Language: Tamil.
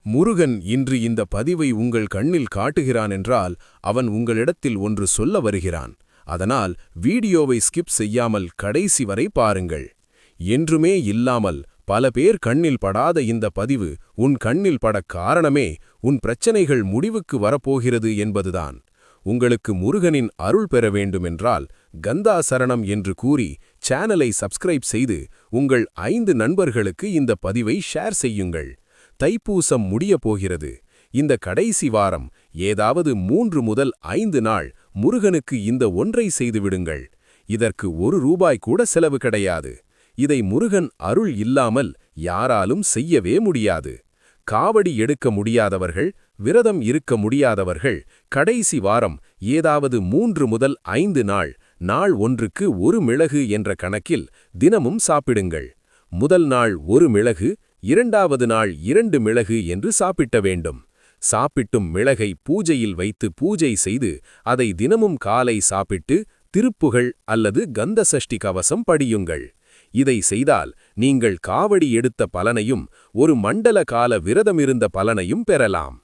முருகன் இன்று இந்த பதிவை உங்கள் கண்ணில் காட்டுகிறான் என்றால் அவன் உங்களிடத்தில் ஒன்று சொல்ல வருகிறான். அதனால் வீடியோவை ஸ்கிப் செய்யாமல் கடைசி வரை பாருங்கள். என்றுமே இல்லாமல் பல பேர் கண்ணில் படாத இந்த பதிவு உன் கண்ணில் பட காரணமே உன் பிரச்சனைகள் முடிவுக்கு வரப்போகிறது என்பதுதான். உங்களுக்கு முருகனின் அருள் பெற வேண்டுமென்றால் கந்தா சரணம் என்று கூறி சேனலை சப்ஸ்கிரைப் செய்து உங்கள் 5 நண்பர்களுக்கு இந்த பதிவை ஷேர் செய்யுங்கள். தைப்பூசம் முடிய போகிறது. இந்த கடைசி வாரம் ஏதாவது 3 முதல் 5 நாள் முருகனுக்கு இந்த ஒன்றை செய்துவிடுங்கள். இதற்கு ₹1 கூட செலவு கிடையாது. இதை முருகன் அருள் இல்லாமல் யாராலும் செய்யவே முடியாது. காவடி எடுக்க முடியாதவர்கள், விரதம் இருக்க முடியாதவர்கள் கடைசி வாரம் ஏதாவது 3 முதல் 5 நாள் நாள் ஒன்றுக்கு 1 மிளகு என்ற கணக்கில் தினமும் சாப்பிடுங்கள். முதல் நாள் 1 மிளகு, 2வது நாள் 2 மிளகு என்று சாப்பிட்ட வேண்டும். சாப்பிட்டும் மிளகை பூஜையில் வைத்து பூஜை செய்து அதை தினமும் காலை சாப்பிட்டு திருப்புகழ் அல்லது கந்த சஷ்டி கவசம் படியுங்கள். இதை செய்தால் நீங்கள் காவடி எடுத்த பலனையும் ஒரு மண்டல கால விரதமிருந்த பலனையும் பெறலாம்.